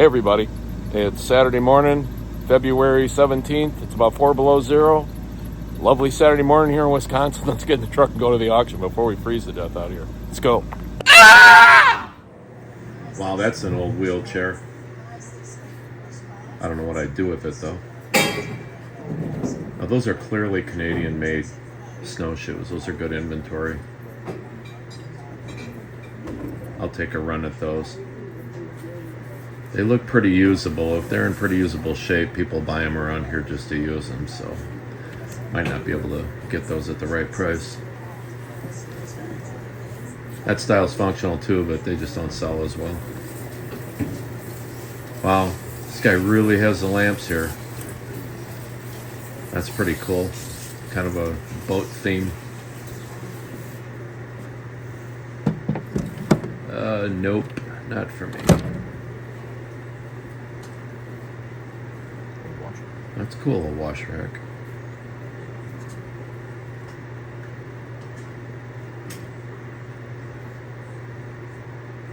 Hey everybody, it's Saturday morning, February 17th. It's about 4 below zero. Lovely Saturday morning here in Wisconsin. Let's get in the truck and go to the auction before we freeze to death out here. Let's go. Wow, that's an old wheelchair. I don't know what I'd do with it though. Now, those are clearly Canadian made snowshoes. Those are good inventory. I'll take a run at those. They look pretty usable. If they're in pretty usable shape, people buy them around here just to use them, so might not be able to get those at the right price. That style's functional too, but they just don't sell as well. Wow, this guy really has the lamps here. That's pretty cool. Kind of a boat theme. Nope, not for me. That's cool, a wash rack.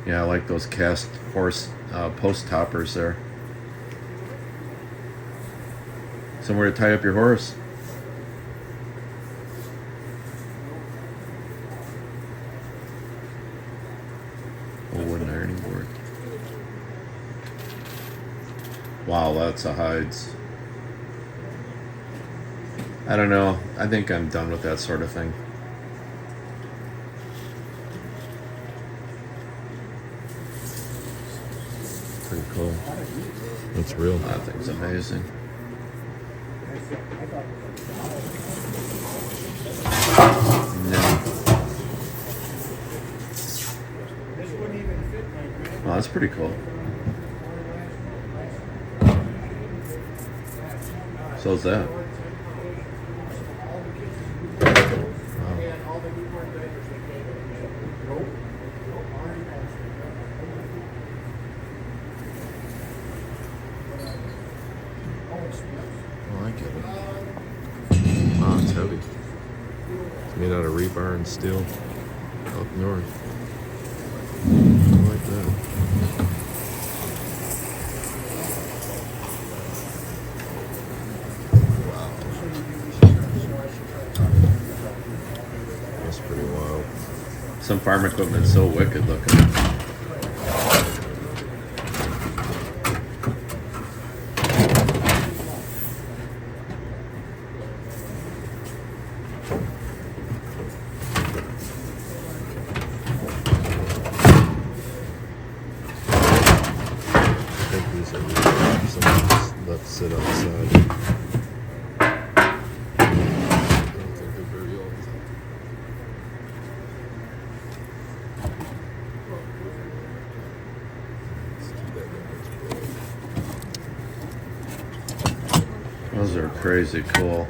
Yeah, I like those cast horse post toppers there. Somewhere to tie up your horse. A wooden ironing board. Wow, lots of hides. I don't know. I think I'm done with that sort of thing. Pretty cool. That's real. That thing's amazing. Oh, that's pretty cool. So's that. Oh, I get it. Wow, it's heavy. It's made out of rebar and steel up north. I like that. Wow. That's pretty wild. Some farm equipment's so wicked looking. Left sit outside. I don't think they're very old. Those are crazy cool.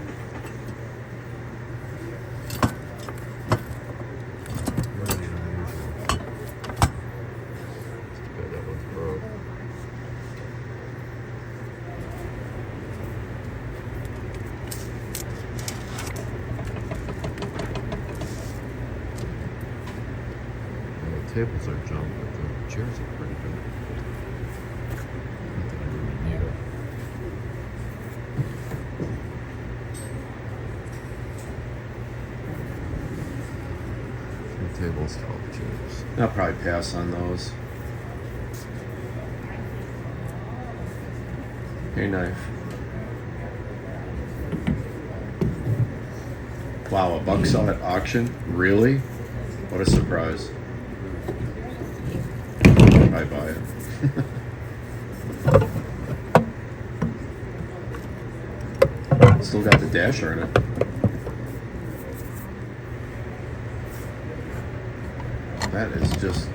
Tables are junk, but the chairs are pretty good. Not that I really need it. Three tables, 12 chairs. I'll probably pass on those. Hey, knife. Wow, a buck sell at auction? Really? What a surprise. I buy it. Still got the dasher in it. That is just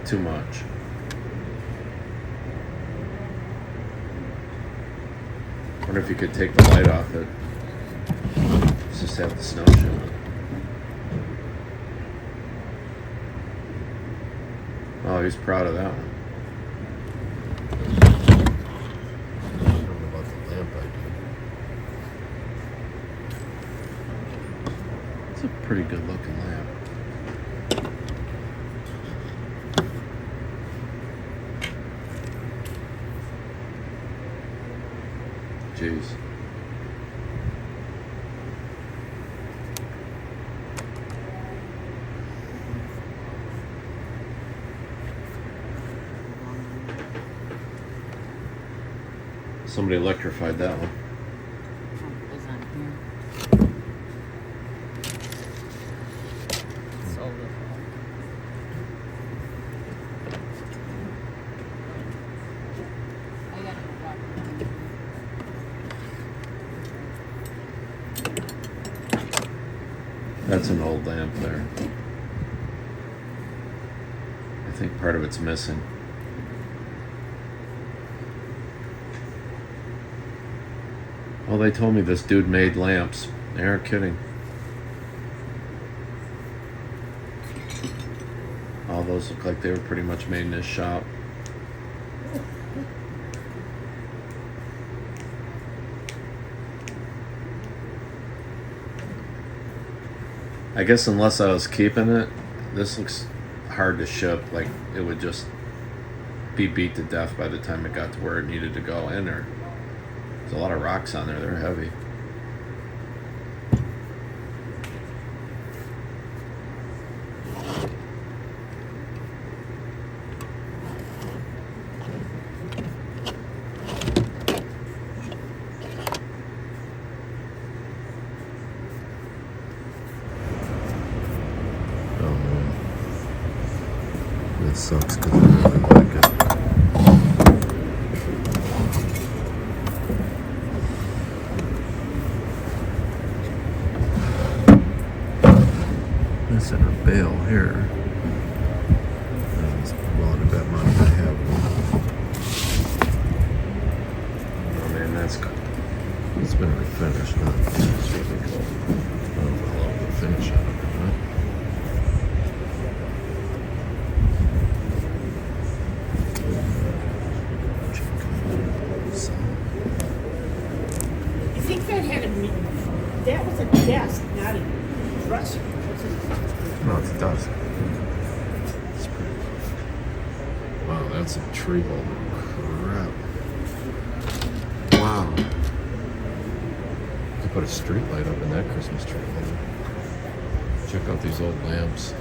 too much. Wonder if you could take the light off it. Let's just have the snowshoe. Oh, he's proud of that one. I don't know about the lamp idea. It's a pretty good looking lamp. Jeez. Somebody electrified that one. Is on here. Solar. I got it. That's an old lamp there. I think part of it's missing. Well, they told me this dude made lamps. They aren't kidding. All those look like they were pretty much made in his shop. I guess unless I was keeping it, this looks hard to ship. Like it would just be beat to death by the time it got to where it needed to go in there. There's a lot of rocks on there. They're heavy. Oh man. That sucks because I really like it. This in a bale here. That's well into that money I have. Oh man, that's cool. It's been refinished, not finished. Really cool. I don't know if I love the finish on it or not. I think that had a that was a desk, not a dresser. No, it does. It's pretty. Wow, that's a tree holder. Crap. Wow. You could put a street light up in that Christmas tree holder. Check out these old lamps.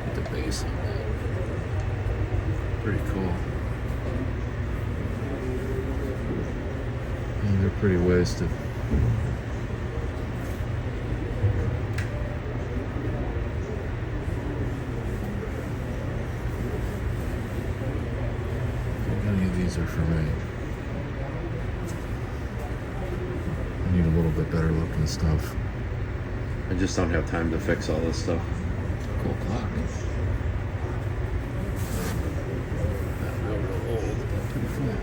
Put the base on that. Pretty cool. And they're pretty wasted. Any of these are for me. I need a little bit better looking stuff. I just don't have time to fix all this stuff. Cool clock. Not real old, but pretty cool.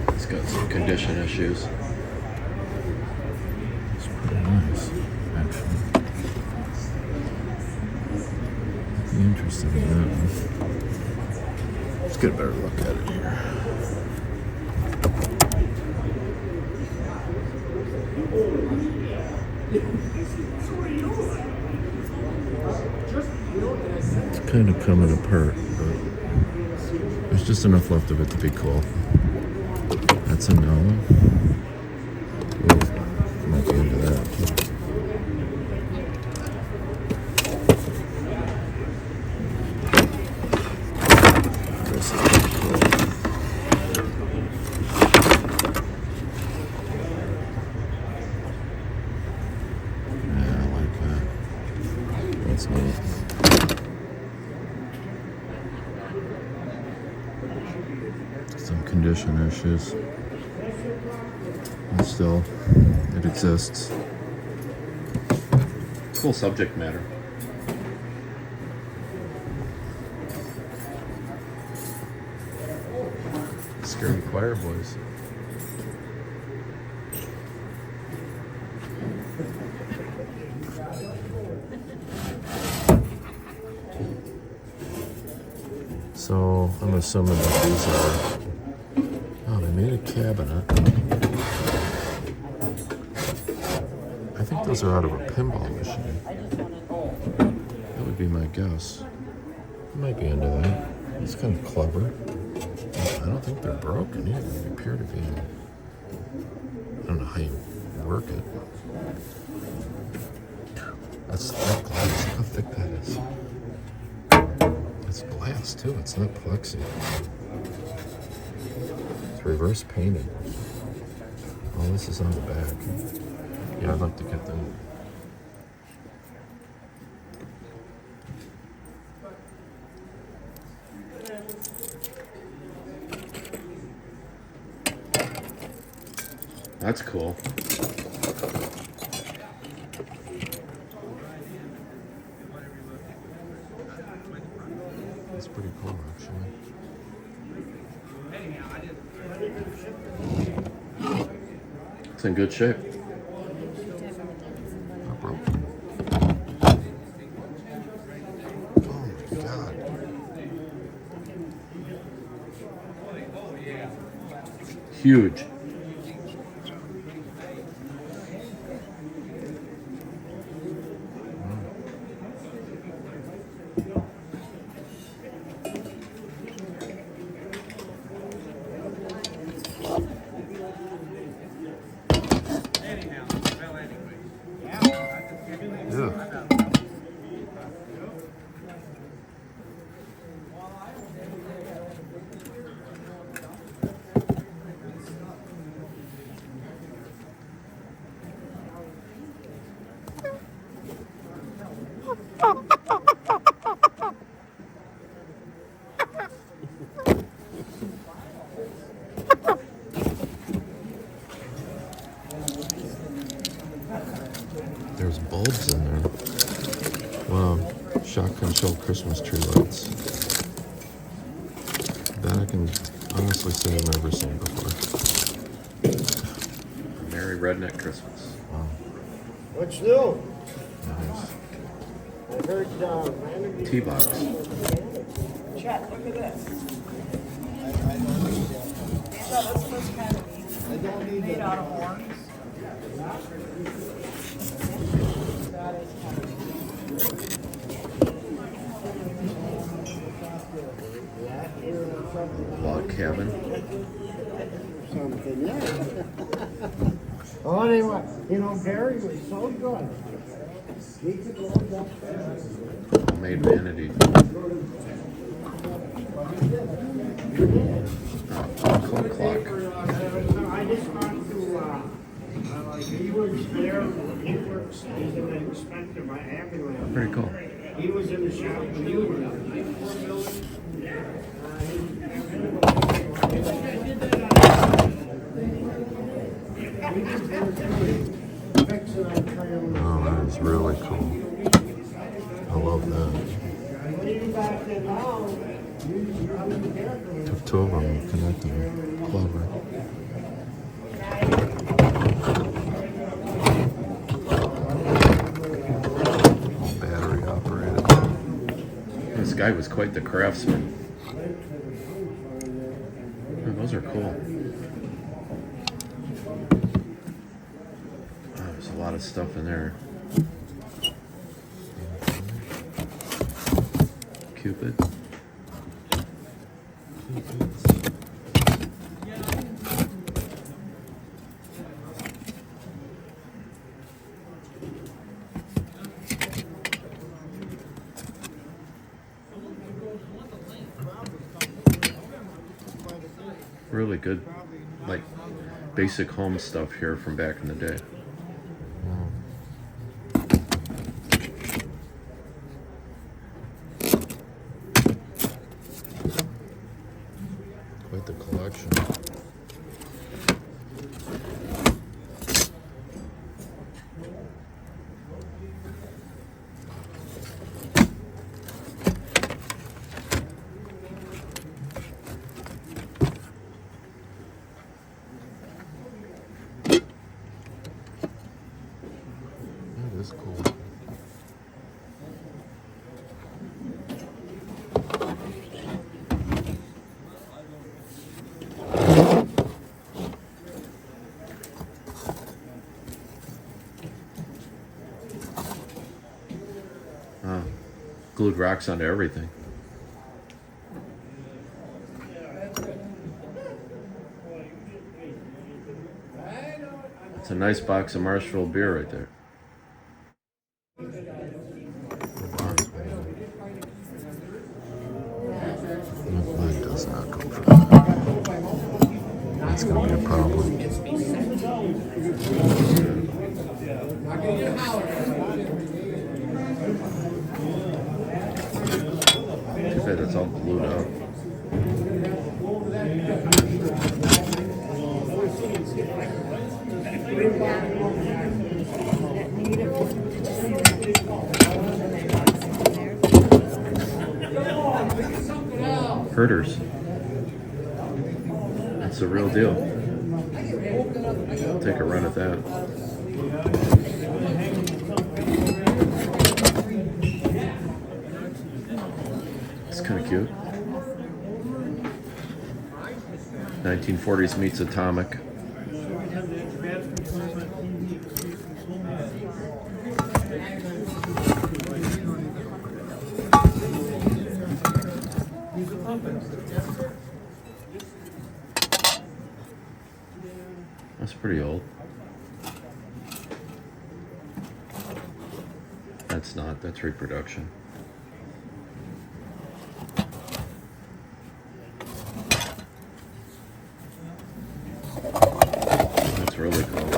It's got some condition issues. It's pretty nice, actually. Be interested in that one. Let's get a better look at it here. It's kind of coming apart, but there's just enough left of it to be cool. That's a no. Ooh, might be into that. This is pretty cool. Yeah, I like that. That's neat. Some condition issues. And still, it exists. Cool subject matter. Scary choir boys. So I'm assuming that these are. Oh, they made a cabinet. I think those are out of a pinball machine. That would be my guess. I might be into that. It's kind of clever. I don't think they're broken either. They appear to be. I don't know how you work it. That's thick glass. Look how thick that is. It's glass too. It's not plexi. It's reverse painted. Oh, this is on the back. Yeah, I'd like to get them. That's cool. That's pretty cool, actually. It's in good shape. Not broken. Oh my god. Huge. Yeah. There's bulbs in there. Wow. Shotgun shell Christmas tree lights. That I can honestly say I've never seen before. Merry Redneck Christmas. Wow. What's new? Nice. I heard Randy. T-box. Chet, look at this. These are the first kind of meat made out of horns. That is kind of Log cabin. Something, yeah. Oh, anyway, you know, Gary was so good. He could go up. Homemade vanity. Clock clock. I just want to, he was there, he works, he's an inspector by ambulance. Pretty cool. He was in the shop when you were there. Oh, that is really cool. I love that. Took two of them and connected them. Clever. All battery operated. This guy was quite the craftsman. Oh, those are cool. Oh, there's a lot of stuff in there. Cupid. Really good, like, basic home stuff here from back in the day. Quite the collection. That is cool. Glued rocks onto everything. It's a nice box of Marshall beer right there. Mine does not go for that. That's going to be a problem. Too bad it's all glued up. Herders. That's the real deal. I'll take a run at that. It's kind of cute. 1940s meets Atomic. That's pretty old. That's not, that's reproduction. That's really cool.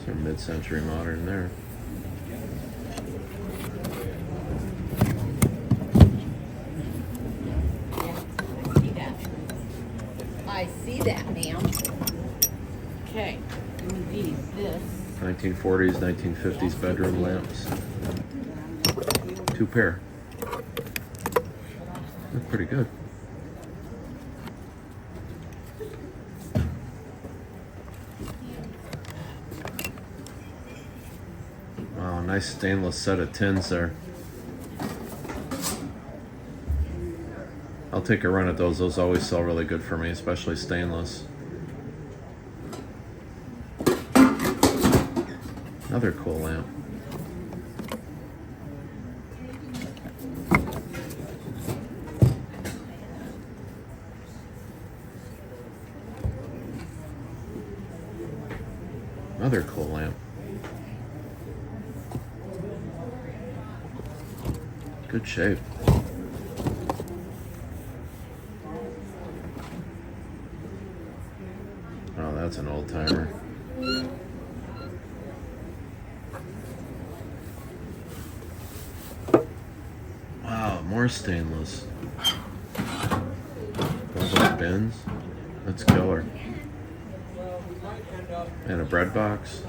Some mid-century modern there. I see that, ma'am. Okay. This. 1940s, 1950s bedroom lamps. 2 pair. Look pretty good. Wow, nice stainless set of tins there. I'll take a run at those. Those always sell really good for me, especially stainless. Another cool lamp. Another cool lamp. Good shape. Oh, that's an old timer. Wow, more stainless. All those bins. That's killer. And a bread box.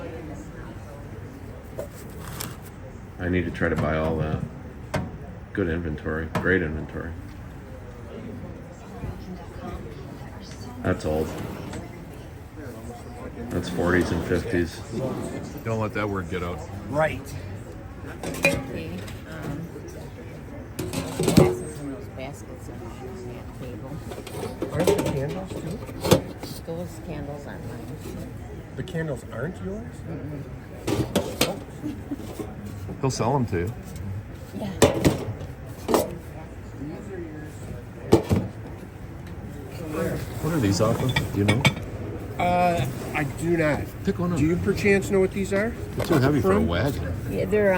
I need to try to buy all that. Good inventory. Great inventory. That's old. That's 40s and 50s. Don't let that word get out. Right. Okay. Glasses in those baskets on that table. Aren't the candles too? Those candles aren't mine. The candles aren't yours? He'll sell them to you. Yeah. What are these off of? Do you know? I do not. Pick one up. Do you perchance know what these are? They're too heavy for a From? wagon. Yeah, they're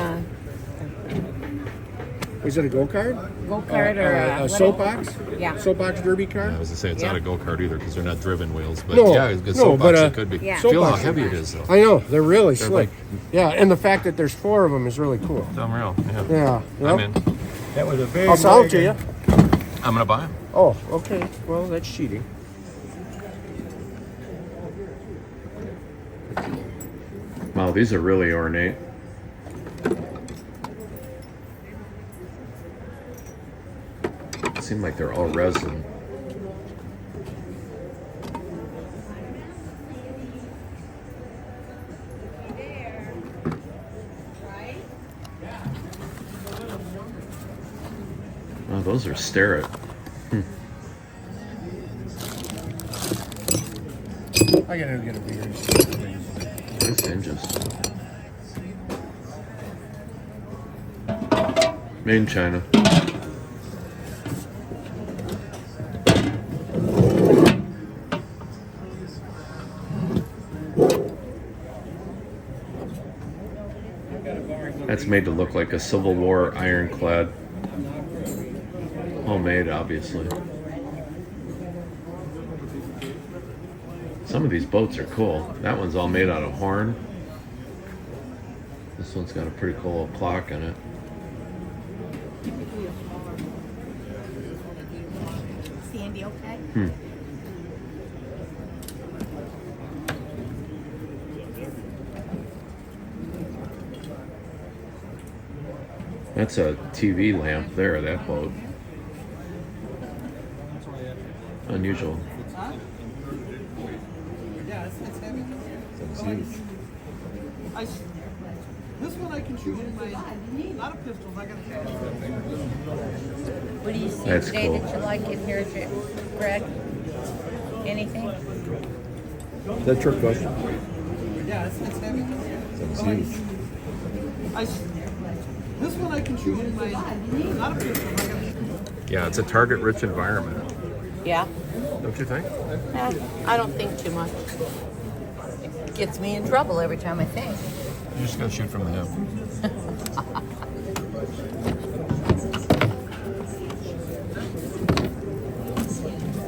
Is it a go-kart? go-kart or a what- soapbox? Yeah. Soapbox derby car? I was gonna say it's Yeah. not a go-kart either because they're not driven wheels. But No, yeah, it's a no, soapbox but, it could be. Yeah. Feel how soapbox. heavy it is though. I know, they're really They're slick. like- Yeah, and the fact that there's 4 of them is really cool. Unreal. Yeah. Yeah. I'm Yep. in. That was a big I'll sell them to you. I'm gonna buy them. Oh, okay. Well, that's cheating. Wow, these are really ornate. Seem like they're all resin. Oh, those are Starrett. I gotta get a beer. Nice hinges. Made in China. That's made to look like a Civil War ironclad. Homemade, obviously. Some of these boats are cool. That one's all made out of horn. This one's got a pretty cool little clock in it. Sandy, okay? That's a TV lamp there, that boat. Unusual. That's huge. This one I can shoot in my, not a pistol, I got a cash. What do you see That's today cool. that you like in here, Greg? Anything? Is that your question? Yeah, it's heavy. That's huge. This one I can shoot in my, not a pistol, I got a Yeah, it's a target-rich environment. Yeah. Don't you think? I don't think too much. It gets me in trouble every time I think. You just gotta shoot from the hip.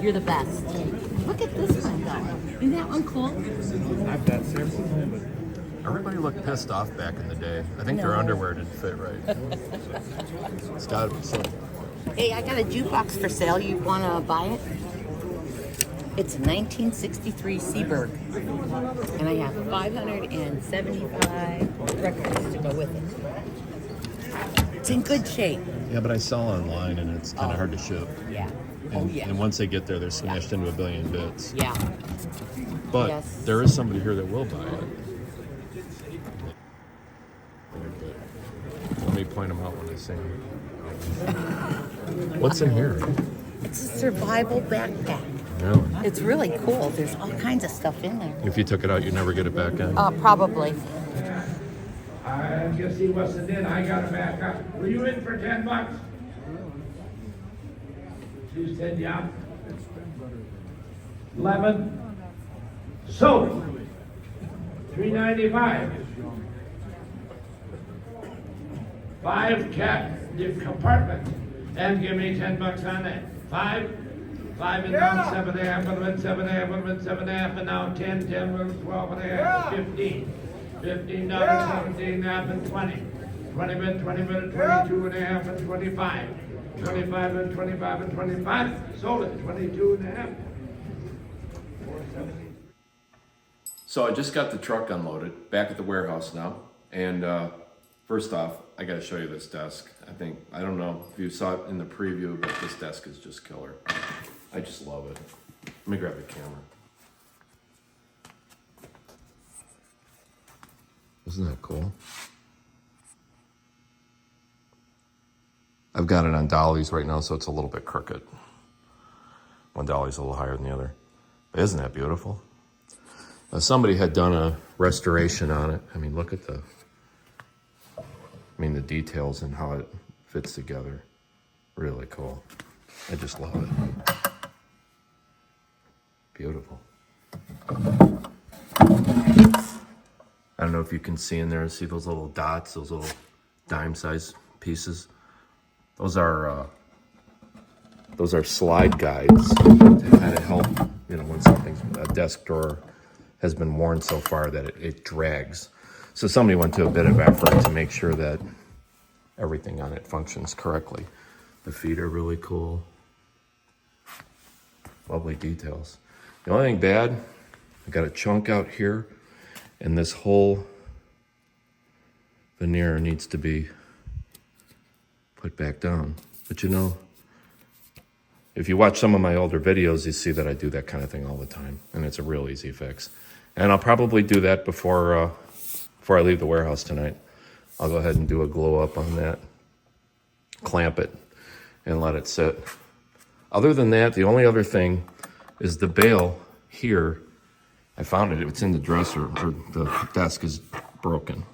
You're the best. Look at this one, though. Isn't that one cool? I've got several, but Everybody looked pissed off back in the day. I think their No. underwear didn't fit right. It's gotta be so. Hey, I got a jukebox for sale. You want to buy it? It's a 1963 Seaberg. And I have 575 records to go with it. It's in good shape. Yeah, but I sell online and it's kind of hard to ship. Yeah. And, Oh, yeah. and once they get there, they're smashed into a billion bits. Yeah. But Yes. there is somebody here that will buy it. Let me point them out when I see them. What's in here? It's a survival backpack. Really? It's really cool. There's all kinds of stuff in there. If you took it out, you'd never get it back in. Probably. I guess he wasn't in. I got him back up. Were you in for $10? She said, yeah. 11. Sold. $3.95. 5 compartment. And give me $10 on that. 5. 5 and now 7.5, 7.5, 7.5, and now 10, 12 and a half, 15. $15, 17.5, and 20. 20 minutes, 22 and a half, and 25. 25 and 25 and 25. Sold it, 22 and a half. So I just got the truck unloaded, back at the warehouse now. And first off, I gotta show you this desk. I don't know if you saw it in the preview, but this desk is just killer. I just love it. Let me grab the camera. Isn't that cool? I've got it on dollies right now, so it's a little bit crooked. One dolly's a little higher than the other. But isn't that beautiful? Somebody had done a restoration on it. I mean, look at the details and how it fits together. Really cool. I just love it. Beautiful. I don't know if you can see in there, see those little dots, those little dime-sized pieces. Those are slide guides to kind of help, when a desk drawer has been worn so far that it drags. So somebody went to a bit of effort to make sure that everything on it functions correctly. The feet are really cool. Lovely details. The only thing bad, I got a chunk out here, and this whole veneer needs to be put back down. But if you watch some of my older videos, you see that I do that kind of thing all the time, and it's a real easy fix. And I'll probably do that before I leave the warehouse tonight. I'll go ahead and do a glow up on that, clamp it, and let it sit. Other than that, the only other thing is the bail here I found it. It's in the dresser, or the desk is broken.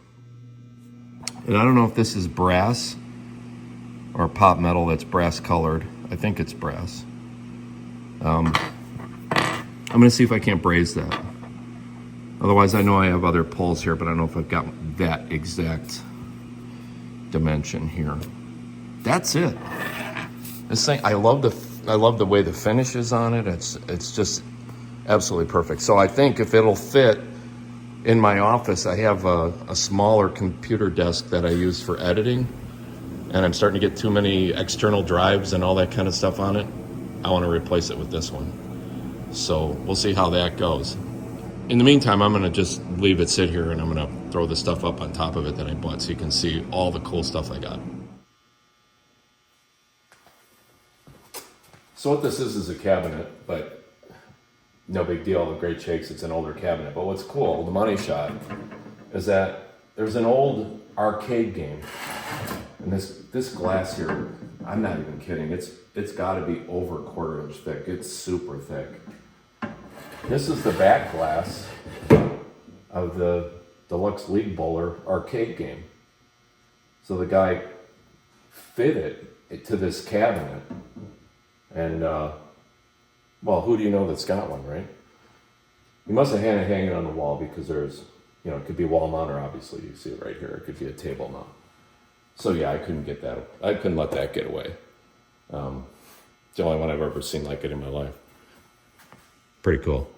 And I don't know if this is brass or pop metal that's brass colored. I think it's brass. I'm gonna see if I can't braze that. Otherwise, I know I have other poles here, but I don't know if I've got that exact dimension here. That's it. This thing, I love the way the finish is on it. It's just absolutely perfect. So I think if it'll fit in my office, I have a smaller computer desk that I use for editing, and I'm starting to get too many external drives and all that kind of stuff on it. I want to replace it with this one. So we'll see how that goes. In the meantime, I'm going to just leave it sit here, and I'm going to throw the stuff up on top of it that I bought so you can see all the cool stuff I got. So what this is a cabinet, but no big deal, the great shakes, it's an older cabinet. But what's cool, the money shot, is that there's an old arcade game. And this glass here, I'm not even kidding, it's gotta be over a quarter inch thick. It's super thick. This is the back glass of the Deluxe League Bowler arcade game. So the guy fit it to this cabinet. And, well, who do you know that's got one, right? You must have had it hanging on the wall because there's, it could be wall mount, or obviously you see it right here. It could be a table mount. So yeah, I couldn't let that get away. It's the only one I've ever seen like it in my life. Pretty cool.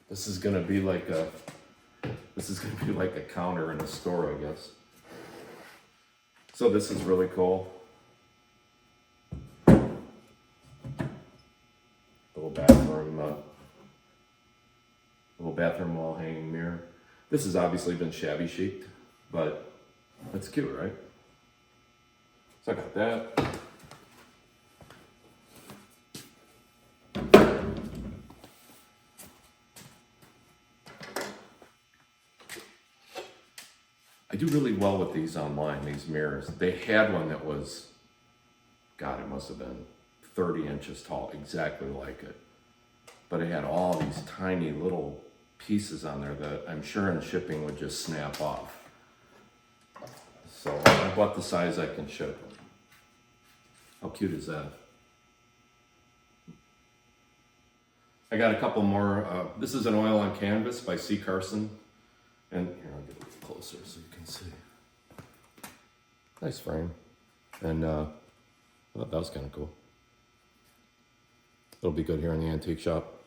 This is gonna be like a counter in a store, I guess. So this is really cool. Little bathroom wall hanging mirror. This has obviously been shabby chic, but that's cute, right? So I got that. I do really well with these online, these mirrors. They had one that was, God, it must have been 30 inches tall, exactly like it. But it had all these tiny little pieces on there that I'm sure in shipping would just snap off. So I bought the size I can ship. How cute is that? I got a couple more. This is an oil on canvas by C. Carson. And here, I'll get a little closer so you can see. Nice frame. And I thought that was kind of cool. It'll be good here in the antique shop.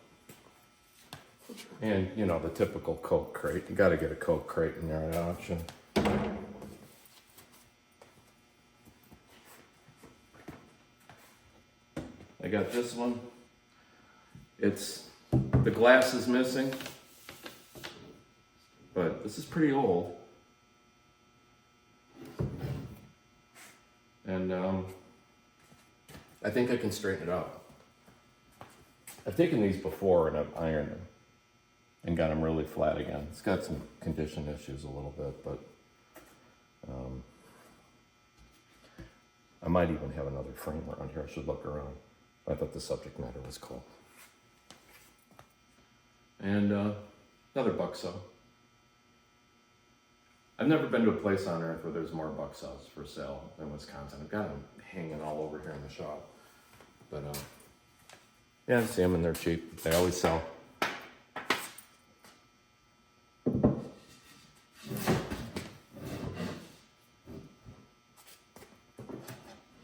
And, the typical Coke crate. You got to get a Coke crate in there at auction. I got this one. The glass is missing. But this is pretty old. And I think I can straighten it out. I've taken these before and I've ironed them and got them really flat again. It's got some condition issues a little bit, but I might even have another frame around here. I should look around. I thought the subject matter was cool. And another buck saw. I've never been to a place on earth where there's more buck saws for sale than Wisconsin. I've got them hanging all over here in the shop. But yeah, I see them and they're cheap. They always sell.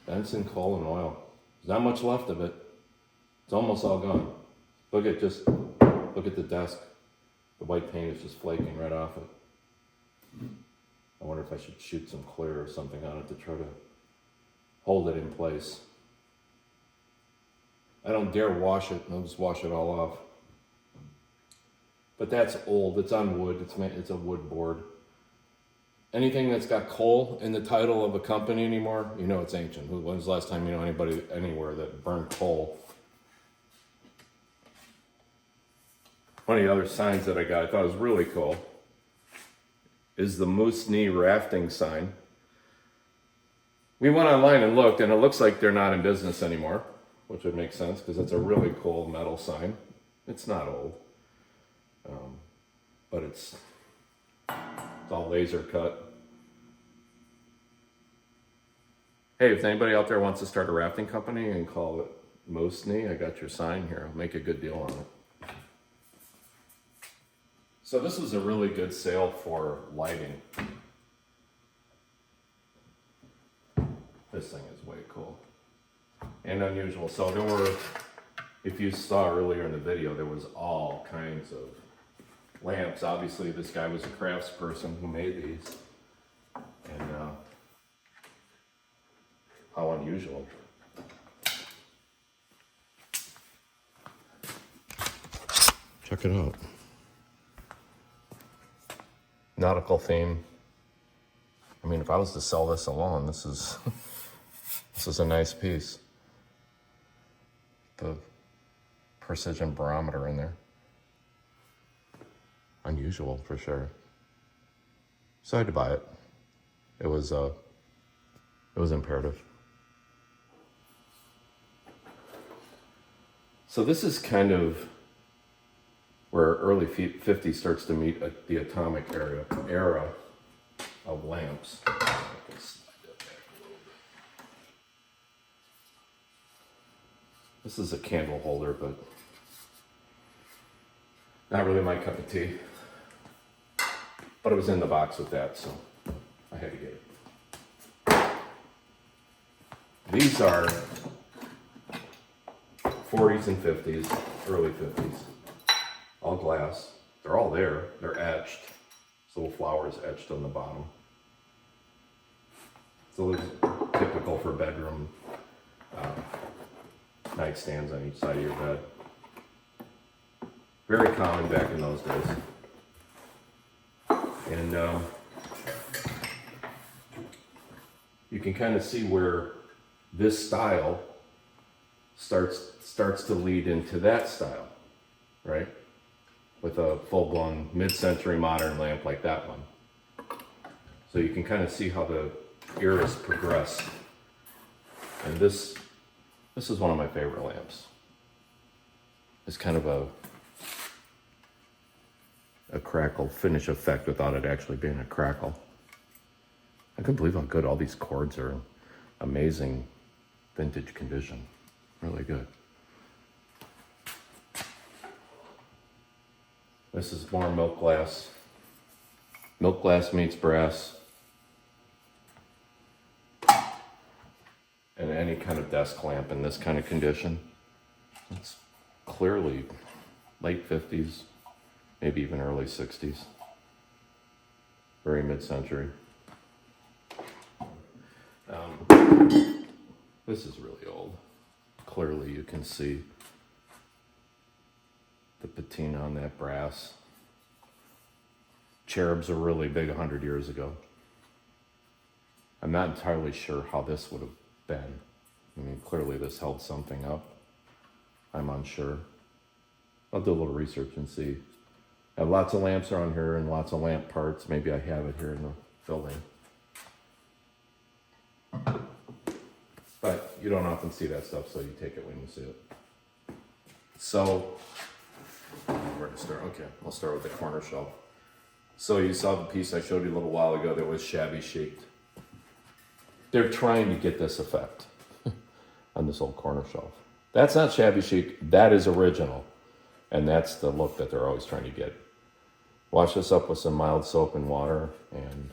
Benson coal and oil. There's not much left of it. It's almost all gone. Look at the desk. The white paint is just flaking right off it. I wonder if I should shoot some clear or something on it to try to hold it in place. I don't dare wash it, I'll just wash it all off. But that's old, it's on wood, it's a wood board. Anything that's got coal in the title of a company anymore, it's ancient. When was the last time anybody anywhere that burned coal? One of the other signs that I thought was really cool, is the Moose Knee rafting sign. We went online and looked, and it looks like they're not in business anymore, which would make sense because it's a really cool metal sign. It's not old, but it's all laser cut. Hey, if anybody out there wants to start a rafting company and call it Moose Knee, I got your sign here. I'll make a good deal on it. So this was a really good sale for lighting. This thing is way cool and unusual. So there were, if you saw earlier in the video, there was all kinds of lamps. Obviously this guy was a craftsperson who made these. And how unusual. Check it out. Nautical theme. I mean, if I was to sell this alone, this is a nice piece. The precision barometer in there. Unusual for sure. So I had to buy it. It was imperative. So this is kind of where early 50s starts to meet the atomic era of lamps. This is a candle holder, but not really my cup of tea. But it was in the box with that, so I had to get it. These are 40s and 50s, early 50s. All glass. They're all there. They're etched. Little flowers etched on the bottom. It's a little typical for bedroom nightstands on each side of your bed. Very common back in those days. And you can kind of see where this style starts to lead into that style, right? With a full-blown mid-century modern lamp like that one. So you can kind of see how the eras progress. And this is one of my favorite lamps. It's kind of a crackle finish effect without it actually being a crackle. I couldn't believe how good all these cords are in amazing vintage condition. Really good. This is more milk glass. Milk glass meets brass. And any kind of desk lamp in this kind of condition. It's clearly late 50s, maybe even early 60s. Very mid-century. This is really old. Clearly you can see the patina on that brass. Cherubs are really big 100 years ago. I'm not entirely sure how this would have been. I mean, clearly this held something up. I'm unsure. I'll do a little research and see. I have lots of lamps around here and lots of lamp parts. Maybe I have it here in the building. But you don't often see that stuff, so you take it when you see it. So, where to start? Okay, I'll start with the corner shelf. So you saw the piece I showed you a little while ago that was shabby chic. They're trying to get this effect on this old corner shelf. That's not shabby chic, that is original. And that's the look that they're always trying to get. Wash this up with some mild soap and water, and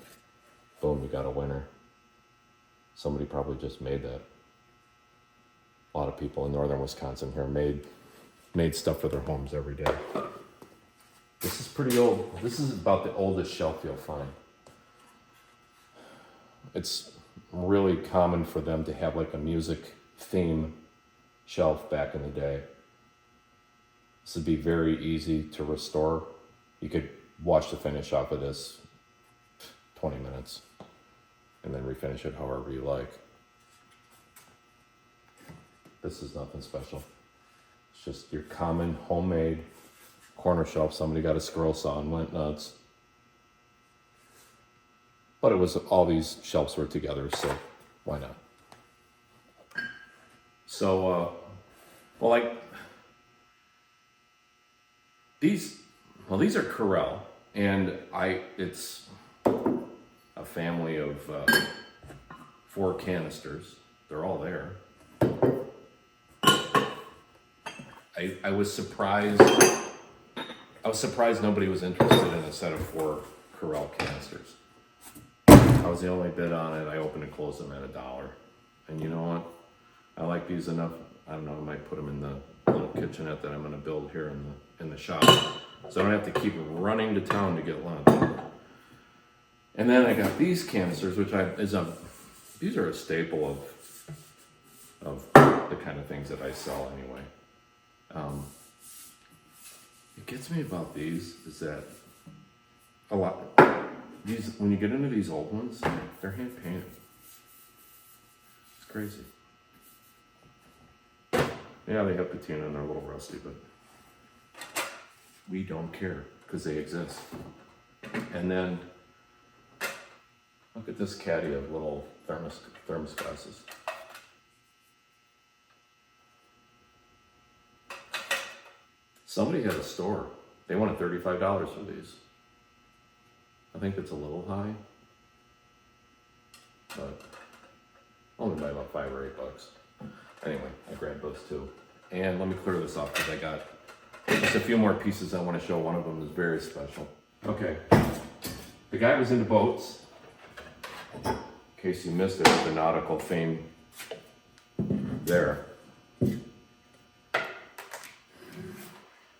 boom, you got a winner. Somebody probably just made that. A lot of people in northern Wisconsin here made stuff for their homes every day. This is pretty old. This is about the oldest shelf you'll find. It's really common for them to have like a music theme shelf back in the day. This would be very easy to restore. You could wash the finish off of this 20 minutes and then refinish it however you like. This is nothing special. It's just your common homemade corner shelf. Somebody got a squirrel saw and went nuts. But it was all these shelves were together, so why not? So, well, like these are Corel, and it's a family of 4 canisters. They're all there. I was surprised. I was surprised nobody was interested in a set of 4 Corel canisters. I was the only bid on it. I opened and closed them at $1. And you know what? I like these enough. I don't know. I might put them in the little kitchenette that I'm going to build here in the shop, so I don't have to keep running to town to get lunch. And then I got these canisters, which these are a staple of the kind of things that I sell anyway. It gets me about these is that a lot these when you get into these old ones, they're hand painted. It's crazy. Yeah, they have patina and they're a little rusty, but we don't care because they exist. And then look at this caddy of little thermos glasses. Somebody had a store. They wanted $35 for these. I think it's a little high, but only by about $5 or $8. Anyway, I grabbed those too. And let me clear this off because I got just a few more pieces I want to show. One of them is very special. Okay, the guy was into boats. In case you missed it, with the nautical theme there.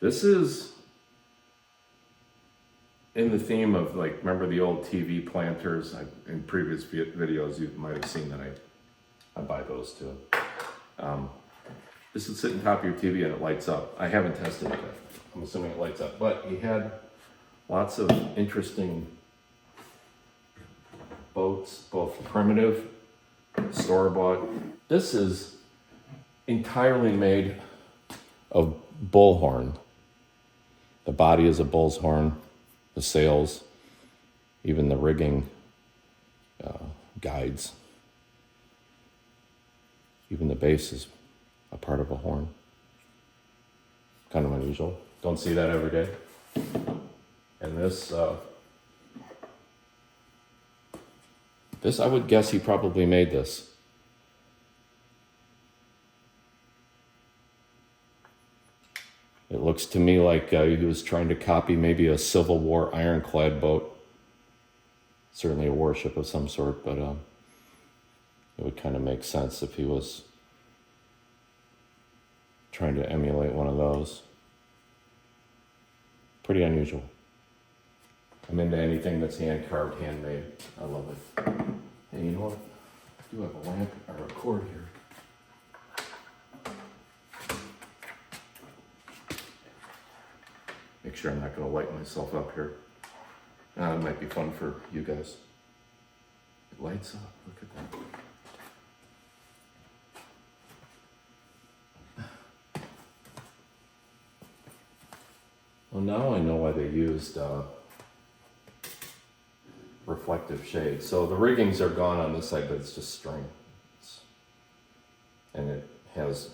This is in the theme of, like, remember the old TV planters? In previous videos, you might have seen that I buy those too. This would sit on top of your TV and it lights up. I haven't tested it yet. I'm assuming it lights up. But he had lots of interesting boats, both primitive, store-bought. This is entirely made of bullhorn. The body is a bull's horn, the sails, even the rigging guides. Even the base is a part of a horn. Kind of unusual. Don't see that every day. And this I would guess he probably made this. It looks to me like he was trying to copy maybe a Civil War ironclad boat. Certainly a warship of some sort, but it would kind of make sense if he was trying to emulate one of those. Pretty unusual. I'm into anything that's hand-carved, handmade. I love it. And you know what? I do have a lamp or a cord here. Make sure I'm not going to light myself up here. It might be fun for you guys. It lights up. Look at that. Well, now I know why they used reflective shade. So the riggings are gone on this side, but it's just string. And it has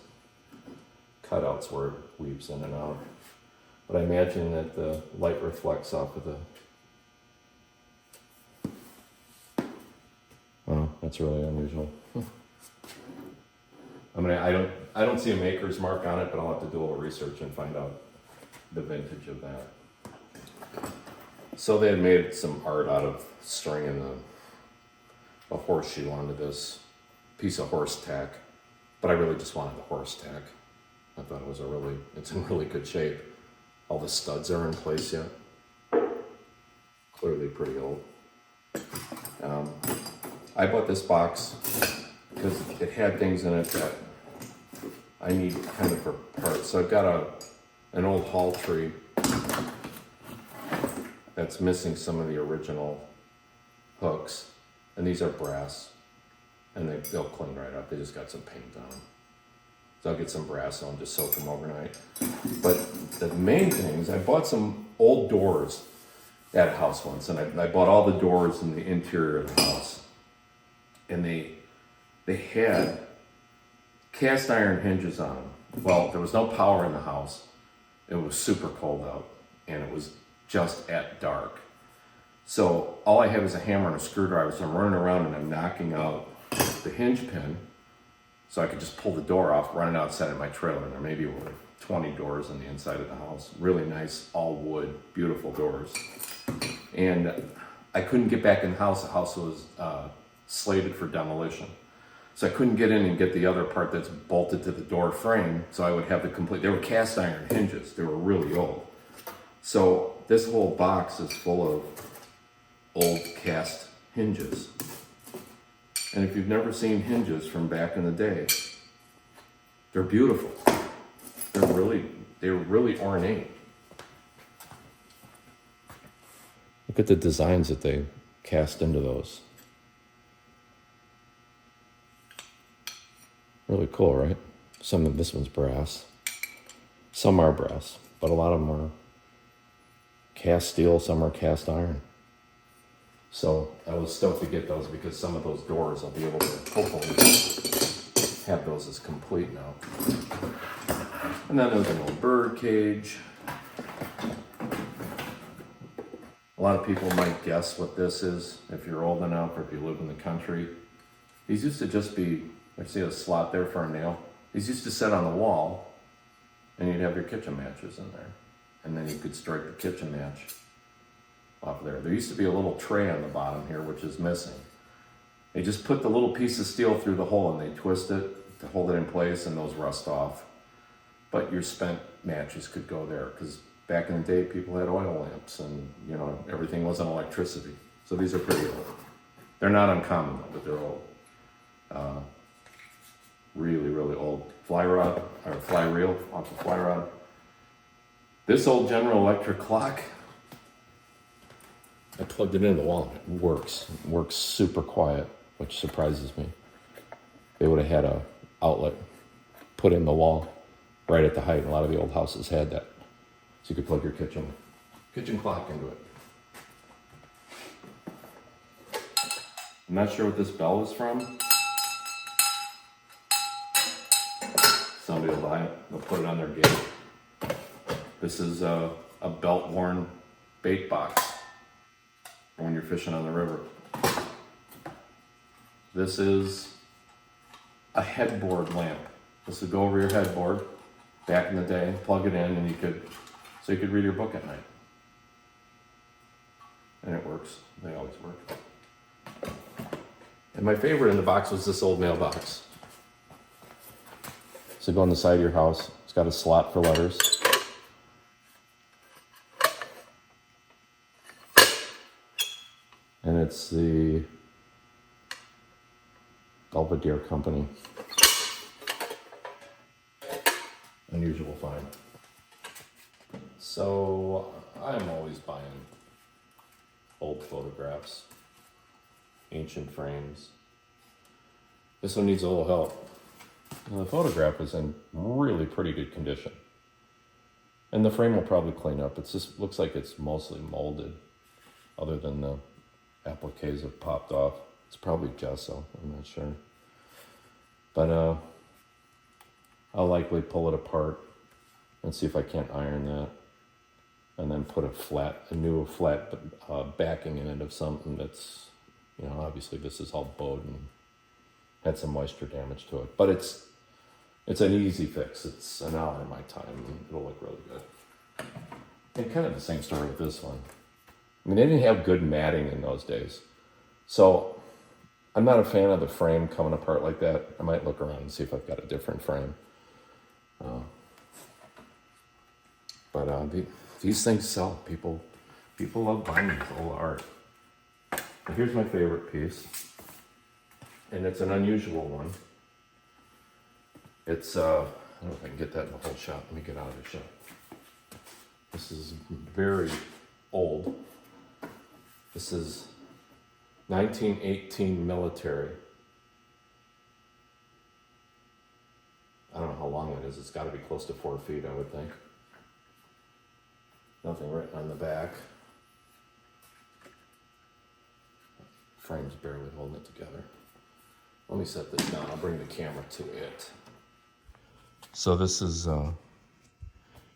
cutouts where it weaves in and out. But I imagine that the light reflects off of the... Oh, that's really unusual. I mean, I don't see a maker's mark on it, but I'll have to do a little research and find out the vintage of that. So they had made some art out of stringing a horseshoe onto this piece of horse tack, but I really just wanted the horse tack. I thought it's in really good shape. All the studs are in place yet. Clearly pretty old. I bought this box because it had things in it that I need kind of for parts. So I've got an old hall tree that's missing some of the original hooks, and these are brass, and they'll clean right up. They just got some paint on them. So I'll get some brass on, just soak them overnight. But the main thing is I bought some old doors at a house once, and I bought all the doors in the interior of the house, and they had cast iron hinges on them. Well, there was no power in the house. It was super cold out, and it was just at dark. So all I have is a hammer and a screwdriver, so I'm running around and I'm knocking out the hinge pin so I could just pull the door off, run it outside of my trailer. And there maybe were 20 doors on the inside of the house. Really nice, all wood, beautiful doors. And I couldn't get back in the house. The house was slated for demolition. So I couldn't get in and get the other part that's bolted to the door frame, so I would have the complete, they were cast iron hinges. They were really old. So this whole box is full of old cast hinges. And if you've never seen hinges from back in the day, they're beautiful. They're really ornate. Look at the designs that they cast into those. Really cool, right? Some of this one's brass. Some are brass, but a lot of them are cast steel, some are cast iron. So I was stoked to get those because some of those doors I'll be able to hopefully have those as complete now. And then there's an old bird cage. A lot of people might guess what this is if you're old enough or if you live in the country. These used to just be, I see a slot there for a nail. These used to sit on the wall and you'd have your kitchen matches in there. And then you could strike the kitchen match off there. There used to be a little tray on the bottom here, which is missing. They just put the little piece of steel through the hole and they twist it to hold it in place, and those rust off. But your spent matches could go there because back in the day, people had oil lamps and, you know, everything wasn't electricity. So these are pretty old. They're not uncommon, but they're old. Really, really old. Fly rod, or fly reel off the fly rod. This old General Electric clock, I plugged it into the wall. It works. It works super quiet, which surprises me. They would have had a outlet put in the wall right at the height. A lot of the old houses had that. So you could plug your kitchen clock into it. I'm not sure what this bell is from. Somebody will buy it. They'll put it on their gate. This is a belt-worn bait box for when you're fishing on the river. This is a headboard lamp. This would go over your headboard back in the day, plug it in, and you could read your book at night. And it works. They always work. And my favorite in the box was this old mailbox. So go on the side of your house. It's got a slot for letters. And it's the Belvedere Company. Unusual find. So I'm always buying old photographs, ancient frames. This one needs a little help. Well, the photograph is in really pretty good condition. And the frame will probably clean up. It just looks like it's mostly molded, other than the appliques have popped off. It's probably gesso, I'm not sure. But I'll likely pull it apart and see if I can't iron that. And then put a new flat backing in it of something that's, you know, obviously this is all bowed and had some moisture damage to it. But it's an easy fix. It's an hour of my time and it'll look really good. And kind of the same story with this one. I mean, they didn't have good matting in those days. So I'm not a fan of the frame coming apart like that. I might look around and see if I've got a different frame. But these things sell. People love buying this old art. But here's my favorite piece. And it's an unusual one. It's, I don't know if I can get that in the whole shot. Let me get out of the shot. This is very old. This is 1918 military. I don't know how long it is. It's got to be close to 4 feet, I would think. Nothing written on the back. frame's barely holding it together. Let me set this down. I'll bring the camera to it. So this is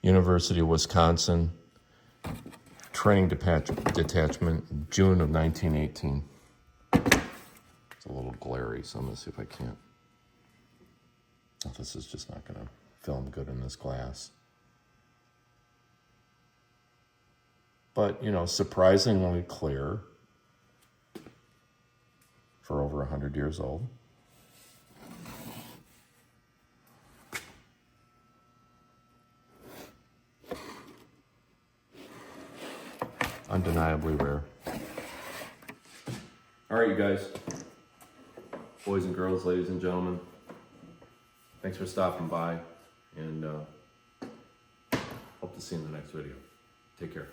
University of Wisconsin Training Detachment, June of 1918. It's a little glary, so I'm gonna see if I can't. Oh, this is just not gonna film good in this glass. But, you know, surprisingly clear for over 100 years old. Undeniably rare. All right, you guys, boys and girls, ladies and gentlemen, thanks for stopping by, and hope to see you in the next video. Take care.